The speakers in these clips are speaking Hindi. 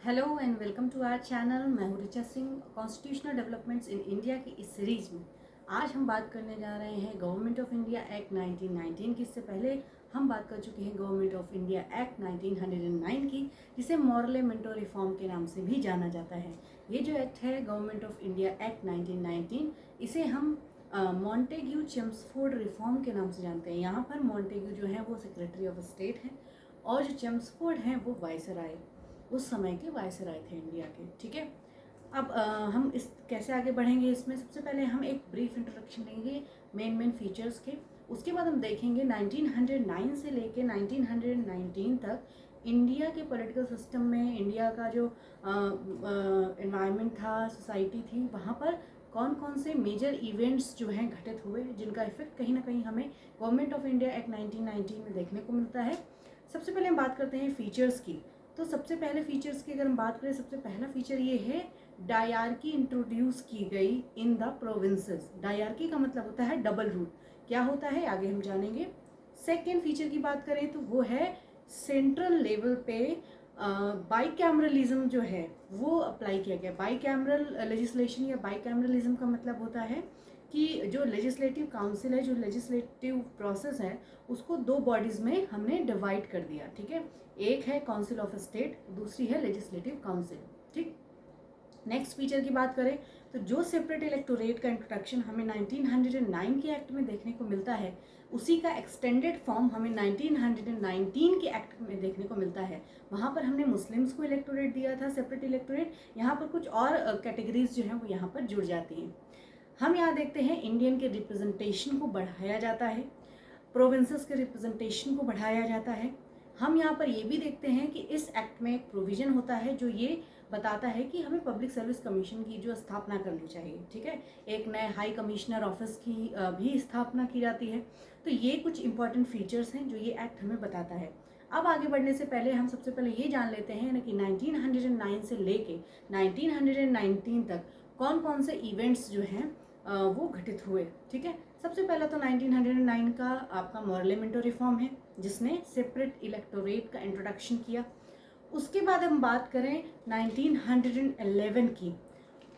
Hello and welcome to our channel. मैं हूँ Richa Singh. Constitutional developments in India की इस सीरीज में आज हम बात करने जा रहे हैं गवर्नमेंट ऑफ इंडिया एक्ट 1919 की। इससे पहले हम बात कर चुके हैं गवर्नमेंट ऑफ इंडिया एक्ट 1909 की, जिसे मॉरले मिंटो रिफॉर्म के नाम से भी जाना जाता है। ये जो एक्ट है गवर्नमेंट ऑफ इंडिया एक्ट 1919, इसे हम मॉन्टेग्यू चेम्सफोर्ड रिफॉर्म के नाम से जानते हैं। यहाँ पर मॉन्टेग्यू जो है वो सेक्रेटरी ऑफ स्टेट हैं और जो चेम्सफोर्ड हैं वो वाइसराय, उस समय के वायसराय थे इंडिया के। ठीक है, अब हम इस कैसे आगे बढ़ेंगे इसमें। सबसे पहले हम एक ब्रीफ इंट्रोडक्शन लेंगे मेन फीचर्स के। उसके बाद हम देखेंगे 1909 से लेके 1919 तक इंडिया के पॉलिटिकल सिस्टम में, इंडिया का जो एनवायरनमेंट था, सोसाइटी थी, वहाँ पर कौन कौन से मेजर इवेंट्स जो हैं घटित हुए, जिनका इफेक्ट कहीं ना कहीं हमें गवर्नमेंट ऑफ इंडिया एक्ट 1919 में देखने को मिलता है। सबसे पहले हम बात करते हैं फीचर्स की। तो सबसे पहले फीचर्स की अगर हम बात करें, सबसे पहला फीचर ये है डायरकी इंट्रोड्यूस की गई इन द प्रोविंसेस। डायरकी का मतलब होता है डबल रूल। क्या होता है आगे हम जानेंगे। सेकेंड फीचर की बात करें तो वो है सेंट्रल लेवल पे बाईकैमरलिज्म जो है वो अप्लाई किया गया। बाईकैमरल लेजिस्लेशन या बाईकैमरलिज्म का मतलब होता है कि जो लेजिस्लेटिव काउंसिल है, जो लेजिस्लेटिव प्रोसेस है, उसको दो बॉडीज़ में हमने डिवाइड कर दिया। ठीक है, एक है काउंसिल ऑफ स्टेट, दूसरी है लेजिस्लेटिव काउंसिल। ठीक, नेक्स्ट फीचर की बात करें तो जो सेपरेट इलेक्टोरेट का इंट्रोडक्शन हमें 1909 के एक्ट में देखने को मिलता है, उसी का एक्सटेंडेड फॉर्म हमें 1919 के एक्ट में देखने को मिलता है। वहाँ पर हमने मुस्लिम्स को इलेक्टोरेट दिया था, सेपरेट इलेक्टोरेट। यहाँ पर कुछ और कैटेगरीज जो हैं वो यहाँ पर जुड़ जाती हैं। हम यहाँ देखते हैं इंडियन के रिप्रेजेंटेशन को बढ़ाया जाता है, प्रोविंसेस के रिप्रेजेंटेशन को बढ़ाया जाता है। हम यहाँ पर ये भी देखते हैं कि इस एक्ट में एक प्रोविज़न होता है जो ये बताता है कि हमें पब्लिक सर्विस कमीशन की जो स्थापना करनी चाहिए। ठीक है, एक नए हाई कमिश्नर ऑफिस की भी स्थापना की जाती है। तो ये कुछ इंपॉर्टेंट फीचर्स हैं जो ये एक्ट हमें बताता है। अब आगे बढ़ने से पहले हम सबसे पहले ये जान लेते हैं ना कि 1909 से लेके 1919 तक कौन कौन से इवेंट्स जो हैं वो घटित हुए। ठीक है, सबसे पहला तो 1909 का आपका मॉरले मिंटो रिफॉर्म है, जिसने सेपरेट इलेक्टोरेट का इंट्रोडक्शन किया। उसके बाद हम बात करें 1911 की,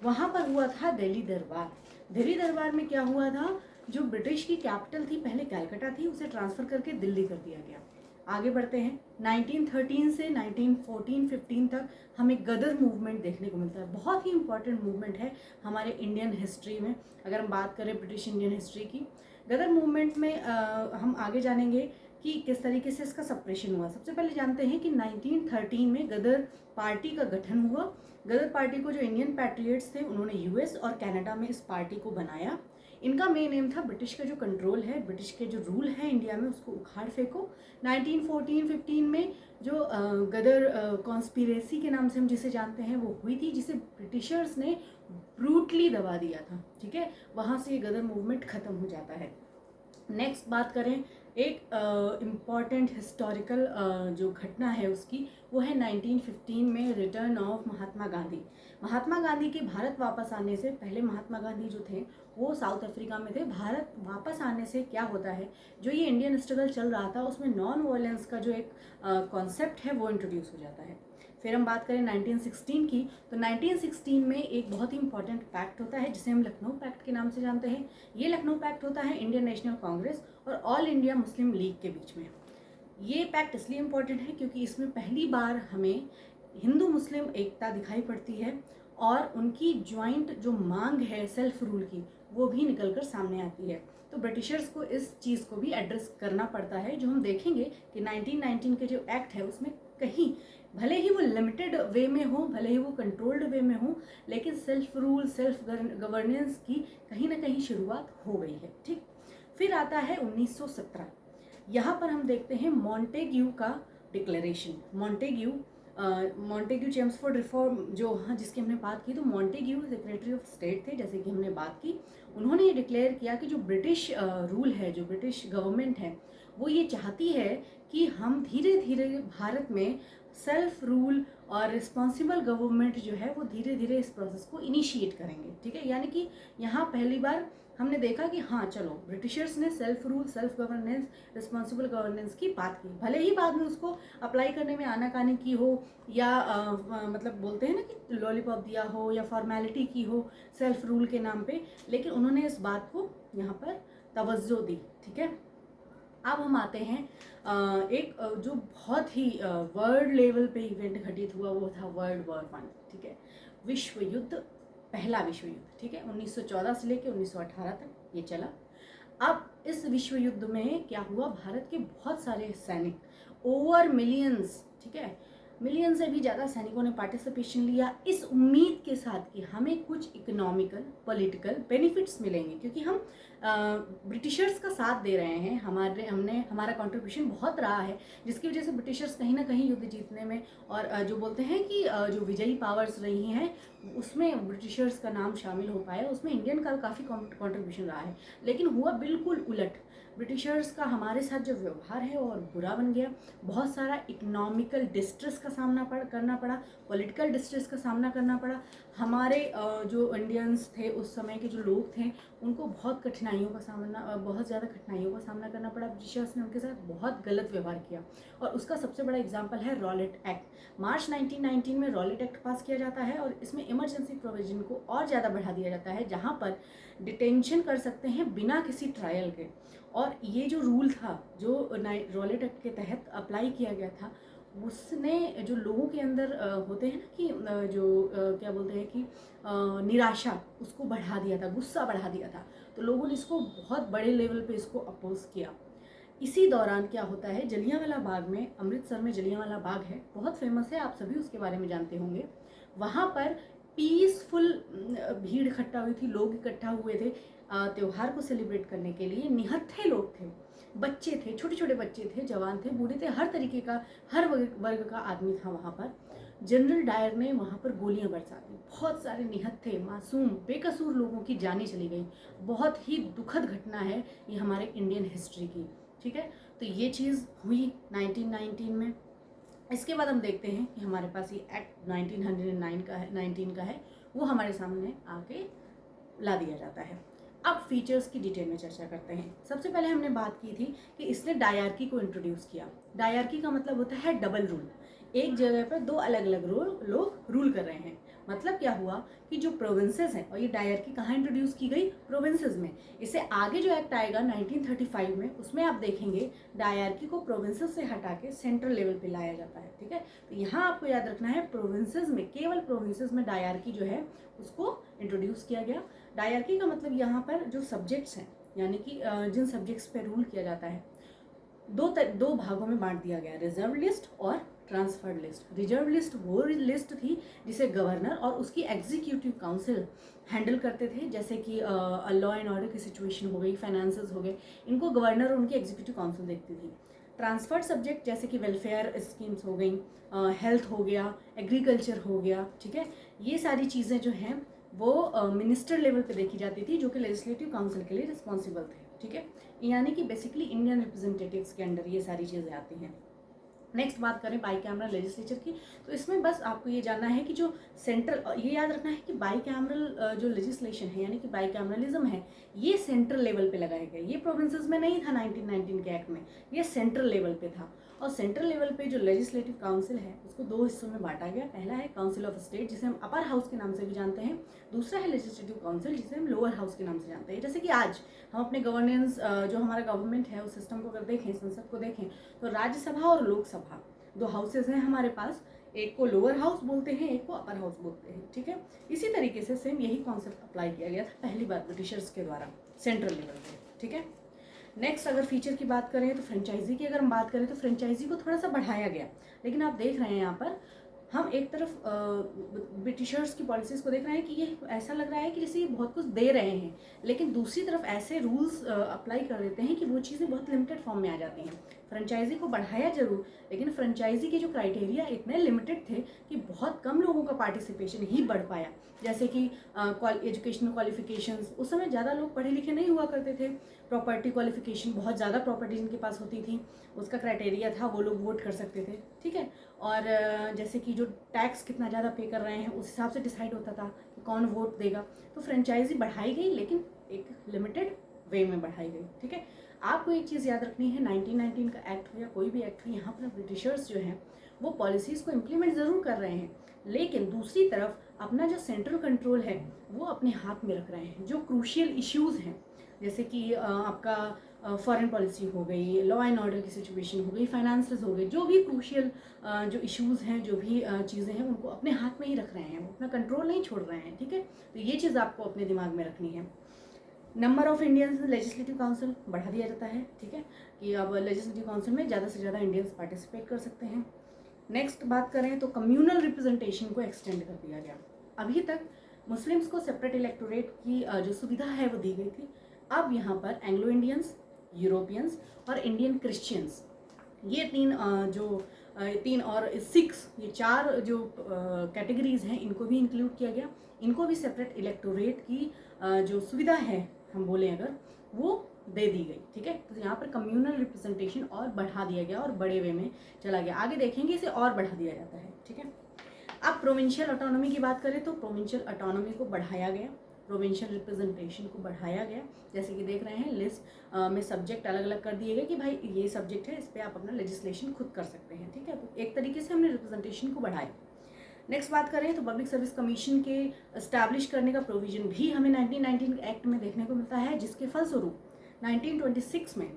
वहाँ पर हुआ था दिल्ली दरबार। दिल्ली दरबार में क्या हुआ था, जो ब्रिटिश की कैपिटल थी, पहले कलकत्ता थी, उसे ट्रांसफ़र करके दिल्ली कर दिया गया। आगे बढ़ते हैं 1913 से 1914-15 तक हमें गदर मूवमेंट देखने को मिलता है। बहुत ही इंपॉर्टेंट मूवमेंट है हमारे इंडियन हिस्ट्री में। अगर हम बात करें ब्रिटिश इंडियन हिस्ट्री की, गदर मूवमेंट में हम आगे जानेंगे कि किस तरीके से इसका सप्रेशन हुआ। सबसे पहले जानते हैं कि 1913 में गदर पार्टी का गठन हुआ। गदर पार्टी को जो इंडियन पैट्रियट्स थे, उन्होंने यूएस और कनाडा में इस पार्टी को बनाया। इनका मेन एम था ब्रिटिश का जो कंट्रोल है, ब्रिटिश के जो रूल है इंडिया में, उसको उखाड़ फेंको। 1914-15 में जो गदर कॉन्स्पिरेसी के नाम से हम जिसे जानते हैं वो हुई थी, जिसे ब्रिटिशर्स ने ब्रूटली दबा दिया था। ठीक है, वहाँ से ये गदर मूवमेंट ख़त्म हो जाता है। नेक्स्ट बात करें एक इम्पॉर्टेंट हिस्टोरिकल जो घटना है उसकी, वो है 1915 में रिटर्न ऑफ महात्मा गांधी। महात्मा गांधी के भारत वापस आने से पहले, महात्मा गांधी जो थे वो साउथ अफ्रीका में थे। भारत वापस आने से क्या होता है, जो ये इंडियन स्ट्रगल चल रहा था उसमें नॉन वायलेंस का जो एक कॉन्सेप्ट है वो इंट्रोड्यूस हो जाता है। फिर हम बात करें 1916 की, तो 1916 में एक बहुत ही इंपॉर्टेंट पैक्ट होता है जिसे हम लखनऊ पैक्ट के नाम से जानते हैं। ये लखनऊ पैक्ट होता है इंडियन नेशनल कांग्रेस और ऑल इंडिया मुस्लिम लीग के बीच में। ये पैक्ट इसलिए इम्पॉर्टेंट है क्योंकि इसमें पहली बार हमें हिंदू मुस्लिम एकता दिखाई पड़ती है और उनकी ज्वाइंट जो मांग है सेल्फ रूल की, वो भी निकल कर सामने आती है। तो ब्रिटिशर्स को इस चीज़ को भी एड्रेस करना पड़ता है, जो हम देखेंगे कि 1919 के जो एक्ट है उसमें कहीं भले ही वो लिमिटेड वे में हो, भले ही वो कंट्रोल्ड वे में हो, लेकिन सेल्फ रूल, सेल्फ गवर्नेंस की कहीं ना कहीं शुरुआत हो गई है। ठीक, फिर आता है 1917। यहाँ पर हम देखते हैं मॉन्टेग्यू का डिक्लेरेशन। मॉन्टेग्यू चेम्सफोर्ड रिफॉर्म जो, हाँ, जिसकी हमने बात की, तो मॉन्टेग्यू सेक्रेटरी ऑफ स्टेट थे, जैसे कि हमने बात की। उन्होंने ये डिक्लेयर किया कि जो ब्रिटिश रूल है, जो ब्रिटिश गवर्नमेंट है, वो ये चाहती है कि हम धीरे धीरे भारत में सेल्फ रूल और रिस्पॉन्सिबल गवर्नमेंट जो है वो धीरे धीरे इस प्रोसेस को इनिशिएट करेंगे। ठीक है, यानी कि यहाँ पहली बार हमने देखा कि हाँ चलो ब्रिटिशर्स ने self rule, self governance, responsible governance की बात की, भले ही बाद में उसको अप्लाई करने में आनाकानी की हो या मतलब बोलते हैं ना कि लॉलीपॉप दिया हो या फॉर्मेलिटी की हो सेल्फ रूल के नाम पे, लेकिन उन्होंने इस बात को यहाँ पर तवज्जो दी। ठीक है, अब हम आते हैं एक जो बहुत ही वर्ल्ड लेवल पे इवेंट घटित हुआ, वो था वर्ल्ड वॉर 1। ठीक है, विश्व युद्ध, पहला विश्व युद्ध। ठीक है, 1914 से लेकर 1918 तक ये चला। अब इस विश्व युद्ध में क्या हुआ, भारत के बहुत सारे सैनिक, ओवर मिलियंस, ठीक है, मिलियन से भी ज़्यादा सैनिकों ने पार्टिसिपेशन लिया, इस उम्मीद के साथ कि हमें कुछ इकोनॉमिकल पॉलिटिकल बेनिफिट्स मिलेंगे, क्योंकि हम ब्रिटिशर्स का साथ दे रहे हैं, हमारा कंट्रीब्यूशन बहुत रहा है, जिसकी वजह से ब्रिटिशर्स कहीं ना कहीं युद्ध जीतने में और जो बोलते हैं कि जो विजयी पावर्स रही हैं उसमें ब्रिटिशर्स का नाम शामिल हो पाया, उसमें इंडियन का काफ़ी कंट्रीब्यूशन रहा है। लेकिन हुआ बिल्कुल उलट, ब्रिटिशर्स का हमारे साथ जो व्यवहार है और बुरा बन गया, बहुत सारा इकोनॉमिकल डिस्ट्रेस का सामना करना पड़ा, पॉलिटिकल डिस्ट्रेस का सामना करना पड़ा। हमारे जो इंडियंस थे उस समय के जो लोग थे उनको बहुत ज़्यादा कठिनाइयों का सामना करना पड़ा। ब्रिटिशर्स ने उनके साथ बहुत गलत व्यवहार किया और उसका सबसे बड़ा एग्जाम्पल है रॉलेट एक्ट। मार्च 1919 में रॉलेट एक्ट पास किया जाता है और इसमें इमरजेंसी प्रोविजन को और ज़्यादा बढ़ा दिया जाता है, जहाँ पर डिटेंशन कर सकते हैं बिना किसी ट्रायल के। और ये जो रूल था जो रॉलेट एक्ट के तहत अप्लाई किया गया था, उसने जो लोगों के अंदर होते हैं ना कि क्या बोलते हैं कि निराशा, उसको बढ़ा दिया था, गुस्सा बढ़ा दिया था। तो लोगों ने इसको बहुत बड़े लेवल पे इसको अपोज किया। इसी दौरान क्या होता है, जलियांवाला बाग में, अमृतसर में जलियांवाला बाग है, बहुत फेमस है, आप सभी उसके बारे में जानते होंगे। वहाँ पर पीसफुल भीड़ इकट्ठा हुई थी, लोग इकट्ठा हुए थे त्यौहार को सेलिब्रेट करने के लिए। निहत्थे लोग थे, बच्चे थे, छोटे छोटे बच्चे थे, जवान थे, बूढ़े थे, हर तरीके का, हर वर्ग का आदमी था वहाँ पर। जनरल डायर ने वहाँ पर गोलियां बरसा दी, बहुत सारे निहत्थे मासूम बेकसूर लोगों की जानें चली गई। बहुत ही दुखद घटना है ये हमारे इंडियन हिस्ट्री की। ठीक है, तो ये चीज़ हुई 1919 में। इसके बाद हम देखते हैं कि हमारे पास ये एक्ट 19 का है, वो हमारे सामने आके ला दिया जाता है। अब फीचर्स की डिटेल में चर्चा करते हैं। सबसे पहले हमने बात की थी कि इसने डायरकी को इंट्रोड्यूस किया। डायरकी का मतलब होता है डबल रूल, एक जगह पर दो अलग अलग लोग रूल कर रहे हैं। मतलब क्या हुआ कि जो प्रोविंसेस हैं, और ये डायरकी कहाँ इंट्रोड्यूस की गई, प्रोविंसेस में। इससे आगे जो एक्ट आएगा 1935 में, उसमें आप देखेंगे डायरकी को प्रोविंसेस से हटा के सेंट्रल लेवल पे लाया जाता है। ठीक है, तो यहाँ आपको याद रखना है प्रोविंसेस में, केवल प्रोविंसेस में डायरकी जो है उसको इंट्रोड्यूस किया गया। डायरकी का मतलब यहाँ पर जो सब्जेक्ट्स हैं, यानी कि जिन सब्जेक्ट्स पे रूल किया जाता है, दो भागों में बांट दिया गया, रिजर्व लिस्ट और ट्रांसफर्ड लिस्ट। रिजर्व लिस्ट वो लिस्ट थी जिसे गवर्नर और उसकी एग्जीक्यूटिव काउंसिल हैंडल करते थे, जैसे कि लॉ एंड ऑर्डर की सिचुएशन हो गई, फाइनेंसेस हो गए, इनको गवर्नर और उनकी एग्जीक्यूटिव काउंसिल देखती थी। ट्रांसफर्ड सब्जेक्ट जैसे कि वेलफेयर स्कीम्स हो गई, हेल्थ हो गया, एग्रीकल्चर हो गया, ठीक है, ये सारी चीज़ें जो हैं वो मिनिस्टर लेवल पे देखी जाती थी, जो कि लेजिस्लेटिव काउंसिल के लिए रिस्पॉन्सिबल थे। ठीक है, यानी कि बेसिकली इंडियन रिप्रेजेंटेटिव्स के अंडर ये सारी चीज़ें आती हैं। नेक्स्ट बात करें बाई कैमरल लेजिस्लेचर की, तो इसमें बस आपको ये जानना है कि जो सेंट्रल, ये याद रखना है कि बाई कैमरल जो लेजिस्लेशन है, यानी कि बाई कैमरलिज्म है, ये सेंट्रल लेवल पे लगाया गया। ये प्रोविंसेस में नहीं था 1919 के एक्ट में, ये सेंट्रल लेवल पे था। और सेंट्रल लेवल पे जो लेजिस्लेटिव काउंसिल है उसको दो हिस्सों में बांटा गया। पहला है काउंसिल ऑफ स्टेट, जिसे हम अपर हाउस के नाम से भी जानते हैं। दूसरा है लेजिस्लेटिव काउंसिल, जिसे हम लोअर हाउस के नाम से जानते हैं। जैसे कि आज हम अपने गवर्नेंस, जो हमारा गवर्नमेंट है, उस सिस्टम को अगर देखें, संसद को देखें, तो राज्यसभा और लोकसभा दो हाउसेज हैं हमारे पास, एक को लोअर हाउस बोलते हैं, एक को अपर हाउस बोलते हैं। ठीक है, इसी तरीके से सेम यही कॉन्सेप्ट अप्लाई किया गया था पहली बार ब्रिटिशर्स के द्वारा सेंट्रल लेवल पे। ठीक है, नेक्स्ट अगर फीचर की बात करें तो फ्रेंचाइजी की अगर हम बात करें तो फ्रेंचाइजी को थोड़ा सा बढ़ाया गया। लेकिन आप देख रहे हैं यहाँ पर हम एक तरफ ब्रिटिशर्स की पॉलिसीज़ को देख रहे हैं कि ये ऐसा लग रहा है कि जैसे ये बहुत कुछ दे रहे हैं, लेकिन दूसरी तरफ ऐसे रूल्स अप्लाई कर देते हैं कि वो चीज़ें बहुत लिमिटेड फॉर्म में आ जाती हैं। फ्रेंचाइजी को बढ़ाया जरूर, लेकिन फ्रेंचाइजी के जो क्राइटेरिया इतने लिमिटेड थे कि बहुत कम लोगों का पार्टिसिपेशन ही बढ़ पाया। जैसे कि एजुकेशनल क्वालिफिकेशंस, उस समय ज़्यादा लोग पढ़े लिखे नहीं हुआ करते थे। प्रॉपर्टी क्वालिफिकेशन, बहुत ज़्यादा प्रॉपर्टी जिनके पास होती थी उसका क्राइटेरिया था, वो लोग वोट कर सकते थे, ठीक है। और जैसे कि जो टैक्स कितना ज़्यादा पे कर रहे हैं उस हिसाब से डिसाइड होता था कि कौन वोट देगा। तो फ्रेंचाइजी बढ़ाई गई, लेकिन एक लिमिटेड वे में बढ़ाई गई, ठीक है। आपको एक चीज़ याद रखनी है, 1919 का एक्ट हो या कोई भी एक्ट हो, यहाँ पर ब्रिटिशर्स जो हैं वो पॉलिसीज़ को इम्प्लीमेंट ज़रूर कर रहे हैं, लेकिन दूसरी तरफ अपना जो सेंट्रल कंट्रोल है वो अपने हाथ में रख रहे हैं। जो क्रूशियल इश्यूज़ हैं, जैसे कि आपका फॉरेन पॉलिसी हो गई, लॉ एंड ऑर्डर की सिचुएशन हो गई, फाइनेंसेस हो गए, जो भी क्रूशियल जो इश्यूज़ हैं, जो भी चीज़ें हैं, उनको अपने हाथ में ही रख रहे हैं, वो अपना कंट्रोल नहीं छोड़ रहे हैं, ठीक है। तो ये चीज़ आपको अपने दिमाग में रखनी है। Number of Indians legislative council बढ़ा दिया जाता है, ठीक है, कि अब लेजिस्लेटिव काउंसिल में ज़्यादा से ज़्यादा इंडियंस पार्टिसिपेट कर सकते हैं। नेक्स्ट बात करें तो कम्युनल रिप्रेजेंटेशन को एक्सटेंड कर दिया गया। अभी तक मुस्लिम्स को सेपरेट इलेक्टोरेट की जो सुविधा है वो दी गई थी। अब यहाँ पर एंग्लो इंडियंस, यूरोपियंस और इंडियन क्रिश्चियंस, ये तीन और सिक्स, ये चार जो कैटेगरीज हैं, इनको भी इंक्लूड किया गया। इनको भी सेपरेट इलेक्टोरेट की जो सुविधा है, हम बोले अगर, वो दे दी गई, ठीक है। तो यहाँ पर कम्युनल रिप्रेजेंटेशन और बढ़ा दिया गया और बड़े वे में चला गया। आगे देखेंगे इसे और बढ़ा दिया जाता है, ठीक है। अब प्रोविंशियल ऑटोनॉमी की बात करें तो प्रोविंशियल ऑटोनॉमी को बढ़ाया गया, प्रोविंशियल रिप्रेजेंटेशन को बढ़ाया गया। जैसे कि देख रहे हैं लिस्ट में सब्जेक्ट अलग अलग कर दिए गए कि भाई ये सब्जेक्ट है, इस पर आप अपना लेजिस्लेशन खुद कर सकते हैं, ठीक है। तो एक तरीके से हमने रिप्रेजेंटेशन को बढ़ाया। नेक्स्ट बात करें तो पब्लिक सर्विस कमीशन के एस्टैब्लिश करने का प्रोविजन भी हमें 1919 एक्ट में देखने को मिलता है, जिसके फलस्वरूप 1926 में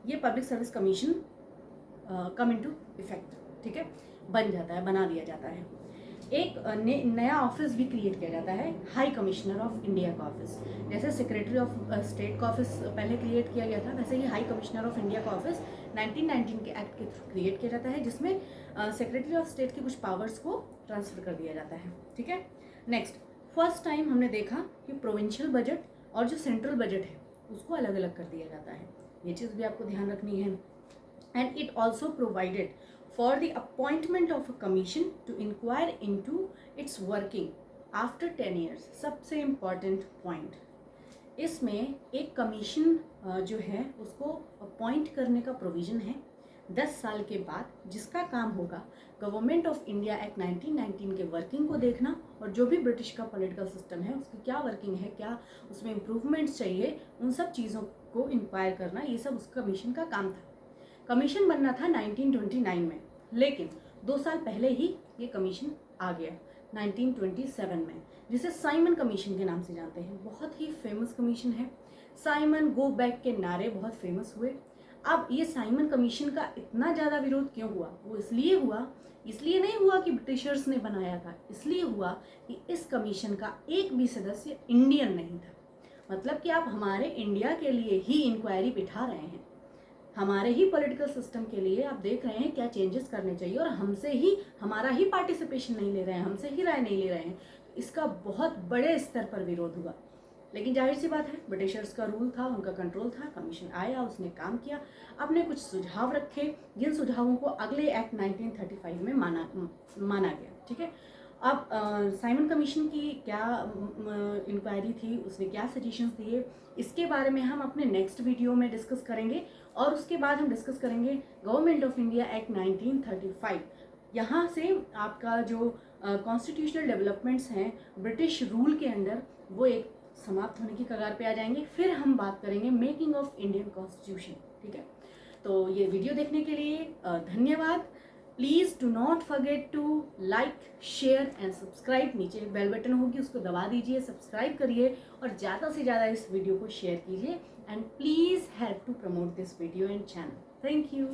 ये public service commission come into effect, ठीक है, बन जाता है, बना दिया जाता है। एक नया ऑफिस भी क्रिएट किया जाता है, हाई कमिश्नर ऑफ इंडिया का ऑफिस। जैसे सेक्रेटरी ऑफ स्टेट का ऑफिस पहले क्रिएट किया गया था, वैसे ही हाई कमिश्नर ऑफ इंडिया का ऑफिस 1919 के एक्ट के थ्रू क्रिएट किया जाता है, जिसमें सेक्रेटरी ऑफ स्टेट के कुछ पावर्स को ट्रांसफर कर दिया जाता है, ठीक है। नेक्स्ट, फर्स्ट टाइम हमने देखा कि प्रोविंशियल बजट और जो सेंट्रल बजट है उसको अलग अलग कर दिया जाता है। ये चीज़ भी आपको ध्यान रखनी है। And it also provided for the appointment of a commission to inquire into its working after 10 years। सबसे important point, इसमें एक कमीशन जो है उसको अपॉइंट करने का प्रोविज़न है 10 साल के बाद, जिसका काम होगा गवर्नमेंट ऑफ इंडिया एक्ट 1919 के वर्किंग को देखना, और जो भी ब्रिटिश का पॉलिटिकल सिस्टम है उसकी क्या वर्किंग है, क्या उसमें इम्प्रूवमेंट्स चाहिए, उन सब चीज़ों को इंक्वायर करना, ये सब उस कमीशन का काम था। कमीशन बनना था 1929 में, लेकिन 2 साल पहले ही ये कमीशन आ गया 1927 में, जिसे साइमन कमीशन के नाम से जानते हैं। बहुत ही फेमस कमीशन है। साइमन गो बैक के नारे बहुत फेमस हुए। अब ये साइमन कमीशन का इतना ज़्यादा विरोध क्यों हुआ? वो इसलिए नहीं हुआ कि ब्रिटिशर्स ने बनाया था, इसलिए हुआ कि इस कमीशन का एक भी सदस्य इंडियन नहीं था। मतलब कि आप हमारे इंडिया के लिए ही इंक्वायरी बिठा रहे हैं, हमारे ही पॉलिटिकल सिस्टम के लिए आप देख रहे हैं क्या चेंजेस करने चाहिए, और हमारा ही पार्टिसिपेशन नहीं ले रहे हैं, हमसे ही राय नहीं ले रहे हैं। इसका बहुत बड़े स्तर पर विरोध हुआ। लेकिन जाहिर सी बात है, ब्रिटिशर्स का रूल था, उनका कंट्रोल था, कमीशन आया, उसने काम किया, अपने कुछ सुझाव रखे, जिन सुझावों को अगले एक्ट 1935 में माना गया, ठीक है। अब साइमन कमीशन की क्या इंक्वायरी थी, उसने क्या सजेशंस दिए, इसके बारे में हम अपने नेक्स्ट वीडियो में डिस्कस करेंगे। और उसके बाद हम डिस्कस करेंगे गवर्नमेंट ऑफ इंडिया एक्ट 1935। यहाँ से आपका जो कॉन्स्टिट्यूशनल डेवलपमेंट्स हैं ब्रिटिश रूल के अंडर, वो एक समाप्त होने की कगार पे आ जाएंगे। फिर हम बात करेंगे मेकिंग ऑफ इंडियन कॉन्स्टिट्यूशन, ठीक है। तो ये वीडियो देखने के लिए धन्यवाद। Please do not forget to like, share and subscribe. नीचे एक बेल बटन होगी, उसको दबा दीजिए, सब्सक्राइब करिए और ज़्यादा से ज़्यादा इस वीडियो को शेयर कीजिए। And please help to promote this video and channel. Thank you.